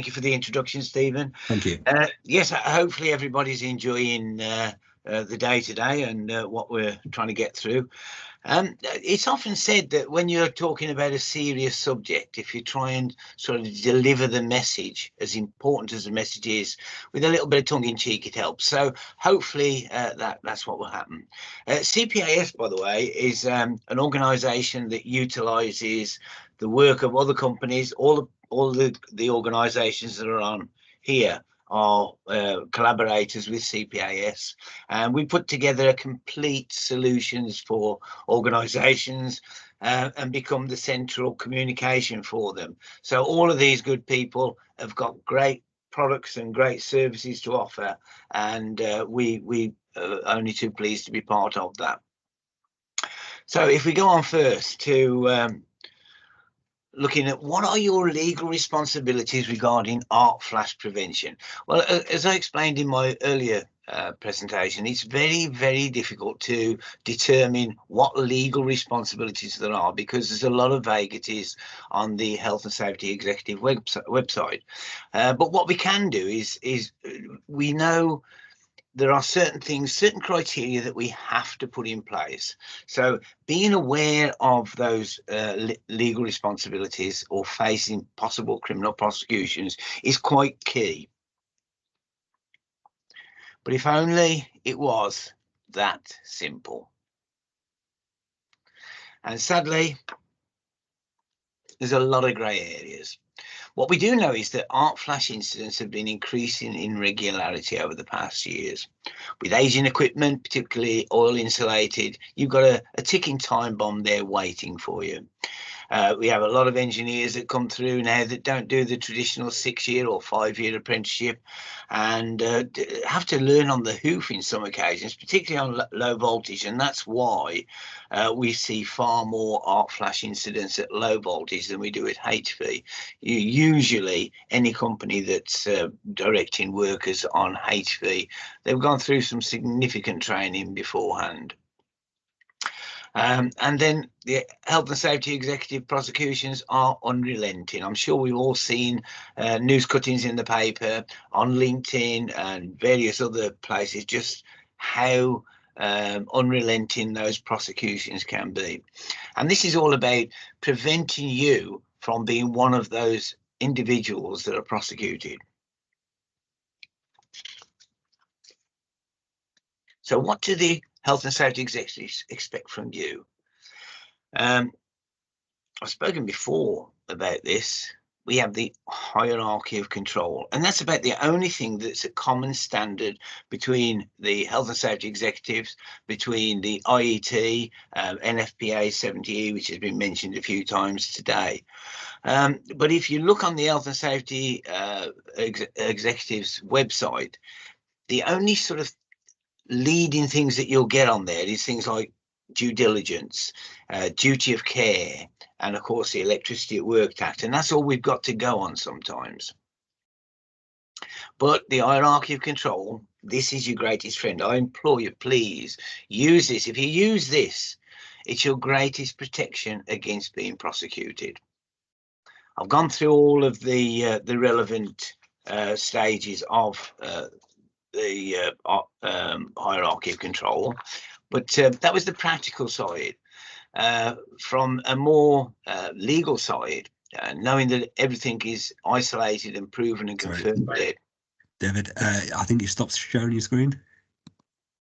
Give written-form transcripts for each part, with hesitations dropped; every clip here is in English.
Thank you for the introduction, Stephen. Thank you. Yes, hopefully everybody's enjoying the day today and what we're trying to get through. It's often said that when you're talking about a serious subject, if you try and sort of deliver the message, as important as the message is, with a little bit of tongue-in-cheek, it helps. So hopefully that's what will happen. CPAS, by the way, is an organisation that utilises the work of other companies. All the organisations that are on here are collaborators with CPAS, and we put together a complete solutions for organisations and become the central communication for them. So all of these good people have got great products and great services to offer, and we are only too pleased to be part of that. So if we go on first to looking at what are your legal responsibilities regarding arc flash prevention. Well, as I explained in my earlier presentation, it's very, very difficult to determine what legal responsibilities there are because there's a lot of vagaries on the Health and Safety Executive website. But what we can do is we know there are certain things, certain criteria that we have to put in place. So being aware of those legal responsibilities or facing possible criminal prosecutions is quite key. But if only it was that simple. And sadly, there's a lot of grey areas. What we do know is that arc flash incidents have been increasing in regularity over the past years. With aging equipment, particularly oil insulated, you've got a ticking time bomb there waiting for you. We have a lot of engineers that come through now that don't do the traditional 6-year or 5-year apprenticeship and have to learn on the hoof in some occasions, particularly on low voltage. And that's why we see far more arc flash incidents at low voltage than we do at HV. Usually any company that's directing workers on HV, they've gone through some significant training beforehand. And then the health and safety executive prosecutions are unrelenting. I'm sure we've all seen news cuttings in the paper, on LinkedIn and various other places, just how unrelenting those prosecutions can be. And this is all about preventing you from being one of those individuals that are prosecuted. So what do the health and safety executives expect from you? I've spoken before about this. We have the hierarchy of control, and that's about the only thing that's a common standard between the health and safety executives, between the IET, NFPA 70E, which has been mentioned a few times today. But if you look on the health and safety executives website, the only sort of leading things that you'll get on there is things like due diligence, duty of care, and of course the Electricity at Work Act, and that's all we've got to go on sometimes. But the hierarchy of control, this is your greatest friend. I implore you, please use this. If you use this, it's your greatest protection against being prosecuted. I've gone through all of the relevant stages of the hierarchy of control, but that was the practical side. From a more legal side, knowing that everything is isolated and proven and confirmed. Sorry, David, I think you stopped sharing your screen.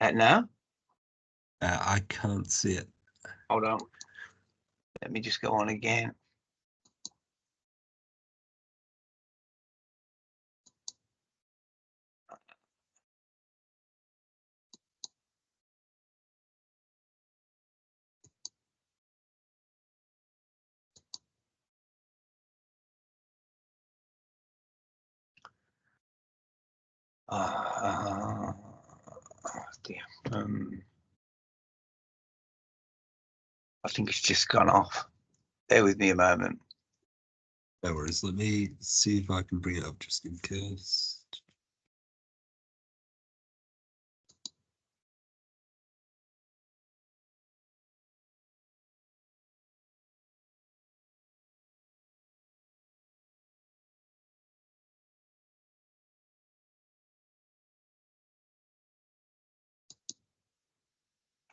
No? I can't see it. Hold on. Let me just go on again. Dear. I think it's just gone off. Bear with me a moment. No worries. Let me see if I can bring it up just in case.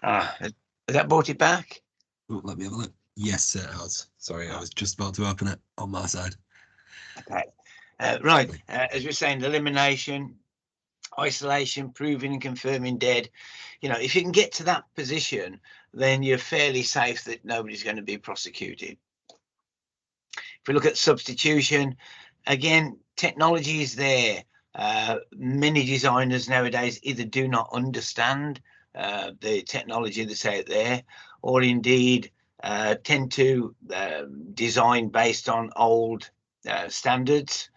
Has that brought it back? Oh, let me have a look. Yes, it has. Sorry, I was just about to open it on my side. Okay. Right. As we're saying, elimination, isolation, proving and confirming dead. If you can get to that position, then you're fairly safe that nobody's going to be prosecuted. If we look at substitution, again, technology is there. Many designers nowadays either do not understand the technology that's out there, or indeed tend to design based on old standards.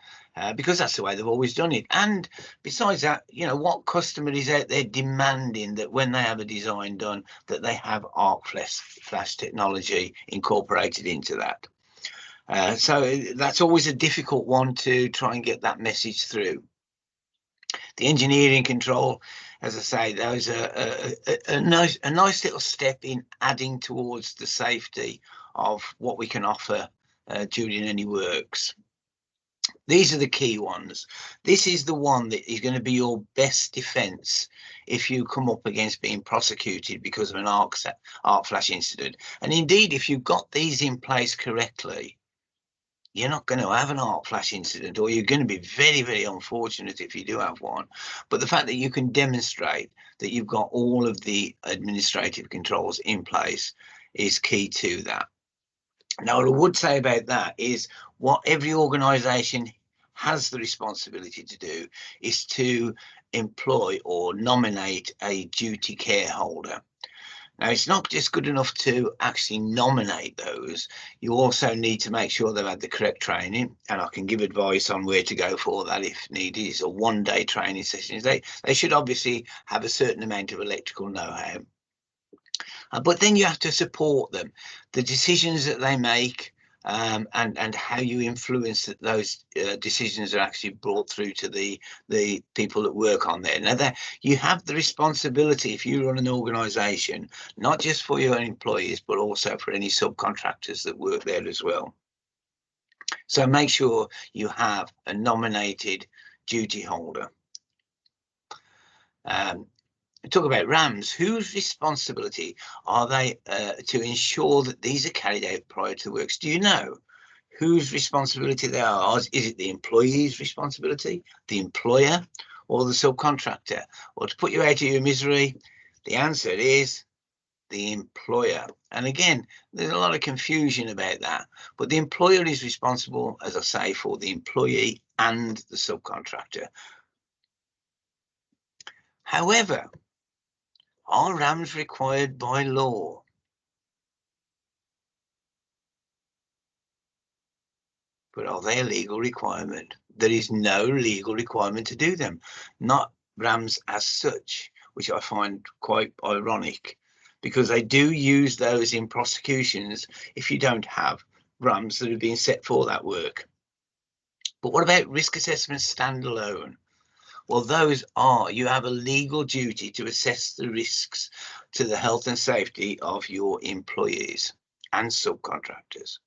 Because that's the way they've always done it. And besides that, what customer is out there demanding that when they have a design done, that they have arc flash technology incorporated into that? So that's always a difficult one to try and get that message through. The engineering control, as I say, those are a nice little step in adding towards the safety of what we can offer during any works. These are the key ones. This is the one that is going to be your best defense if you come up against being prosecuted because of an arc flash incident. And indeed, if you've got these in place correctly, you're not going to have an arc flash incident, or you're going to be very, very unfortunate if you do have one. But the fact that you can demonstrate that you've got all of the administrative controls in place is key to that. Now, what I would say about that is what every organisation has the responsibility to do is to employ or nominate a duty care holder. Now, it's not just good enough to actually nominate those. You also need to make sure they've had the correct training, and I can give advice on where to go for that if needed. It's a one-day training session. They should obviously have a certain amount of electrical know-how. But then you have to support them. The decisions that they make and how you influence that those decisions are actually brought through to the people that work on there. Now, that you have the responsibility, if you run an organisation, not just for your employees, but also for any subcontractors that work there as well. So make sure you have a nominated duty holder. Talk about RAMs. Whose responsibility are they to ensure that these are carried out prior to the works? Do you know whose responsibility they are? Is it the employee's responsibility, the employer, or the subcontractor? Or to put you out of your misery, the answer is the employer. And again, there's a lot of confusion about that, but the employer is responsible, as I say, for the employee and the subcontractor. However, are RAMs required by law? But are they a legal requirement? There is no legal requirement to do them, not RAMs as such, which I find quite ironic, because they do use those in prosecutions if you don't have RAMs that have been set for that work. But what about risk assessments standalone? Well, those are, you have a legal duty to assess the risks to the health and safety of your employees and subcontractors.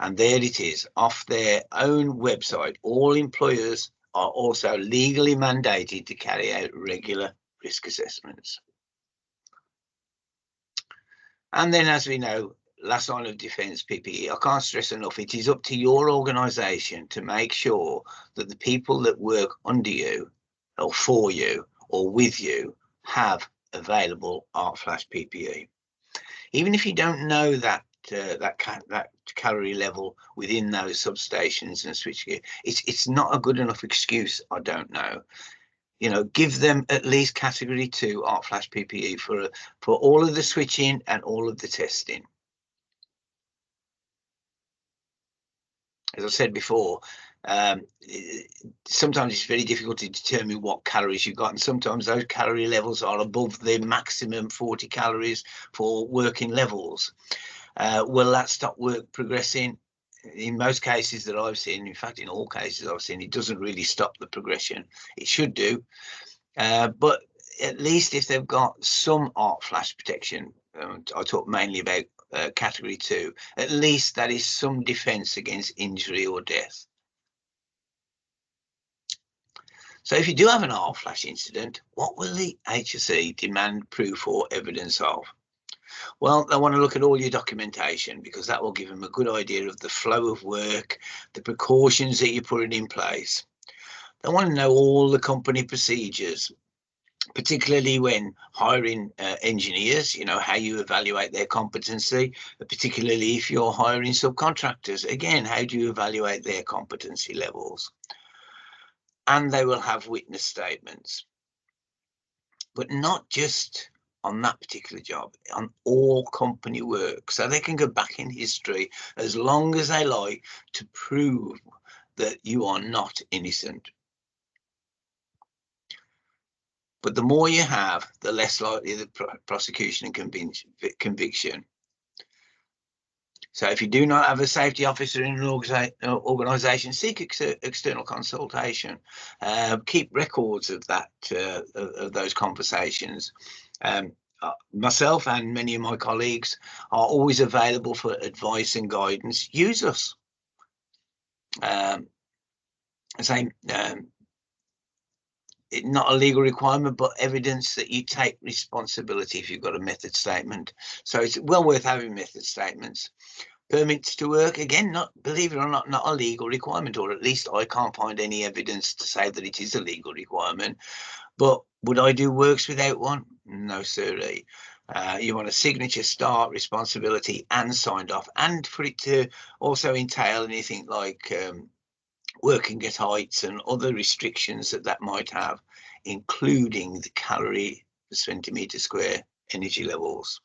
And there it is, off their own website. All employers are also legally mandated to carry out regular risk assessments. And then, as we know, last line of defence, PPE. I can't stress enough, it is up to your organisation to make sure that the people that work under you or for you or with you have available arc flash PPE. Even if you don't know that calorie level within those substations and switchgear, it's not a good enough excuse. I don't know. Give them at least category 2 arc flash PPE for all of the switching and all of the testing. As I said before, sometimes it's very difficult to determine what calories you've got, and sometimes those calorie levels are above the maximum 40 calories for working levels. Will that stop work progressing? In most cases that I've seen, in fact, in all cases I've seen, it doesn't really stop the progression. It should do. But at least if they've got some arc flash protection, I talk mainly about category 2, at least that is some defense against injury or death. So if you do have an arc flash incident, what will the HSE demand proof or evidence of? Well, they want to look at all your documentation, because that will give them a good idea of the flow of work, the precautions that you're putting in place. They want to know all the company procedures, particularly when hiring engineers, how you evaluate their competency, particularly if you're hiring subcontractors. Again, how do you evaluate their competency levels? And they will have witness statements, but not just on that particular job, on all company work. So they can go back in history as long as they like to prove that you are not innocent. But the more you have, the less likely the prosecution and conviction. So if you do not have a safety officer in an organisation, seek external consultation. Keep records of that, of those conversations. Myself and many of my colleagues are always available for advice and guidance. Use us. Not a legal requirement, but evidence that you take responsibility if you've got a method statement. So it's well worth having method statements. Permits to work, again, not, believe it or not a legal requirement, or at least I can't find any evidence to say that it is a legal requirement. But would I do works without one? No, sirree. You want a signature, start, responsibility, and signed off, and for it to also entail anything like working at heights and other restrictions that might have, including the calorie per centimetre square energy levels.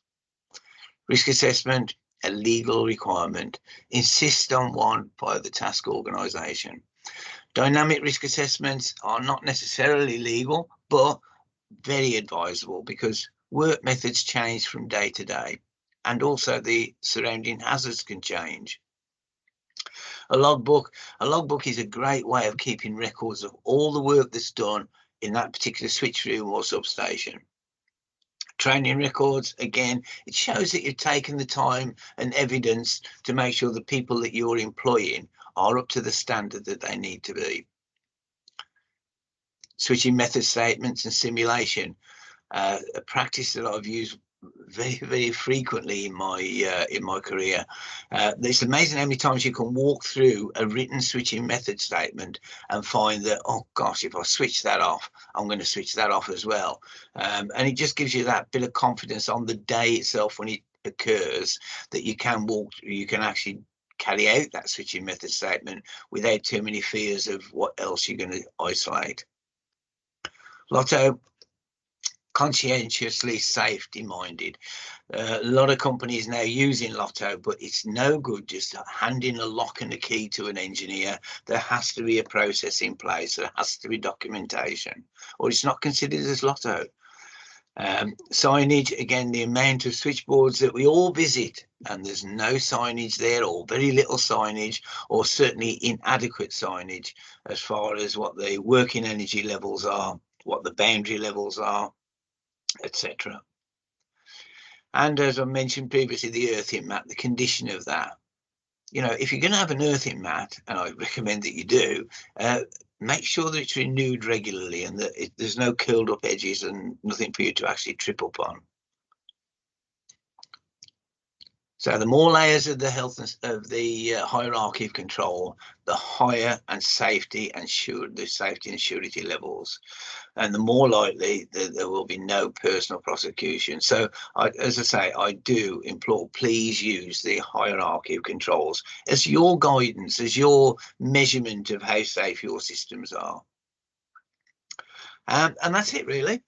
Risk assessment, a legal requirement. Insist on one by the task organisation. Dynamic risk assessments are not necessarily legal, but very advisable, because work methods change from day to day, and also the surrounding hazards can change. A logbook is a great way of keeping records of all the work that's done in that particular switch room or substation. Training records, again, it shows that you've taken the time and evidence to make sure the people that you're employing are up to the standard that they need to be. Switching method statements and simulation, a practice that I've used very, very frequently in my career. It's amazing how many times you can walk through a written switching method statement and find that, oh gosh, if I switch that off, I'm going to switch that off as well. And it just gives you that bit of confidence on the day itself when it occurs, that you can actually carry out that switching method statement without too many fears of what else you're going to isolate. Lotto, conscientiously safety minded. A lot of companies now using Lotto, but it's no good just handing a lock and a key to an engineer. There has to be a process in place. There has to be documentation, or it's not considered as Lotto. Signage, again, the amount of switchboards that we all visit, and there's no signage there, or very little signage, or certainly inadequate signage as far as what the working energy levels are, what the boundary levels are, etc. And as I mentioned previously, the earthing mat, the condition of that. If you're going to have an earthing mat, and I recommend that you do, make sure that it's renewed regularly and that there's no curled up edges and nothing for you to actually trip up on. So the more layers of the hierarchy of control, the higher and safety and surety levels, and the more likely that there will be no personal prosecution. So, as I say, I do implore, please use the hierarchy of controls as your guidance, as your measurement of how safe your systems are. And that's it, really.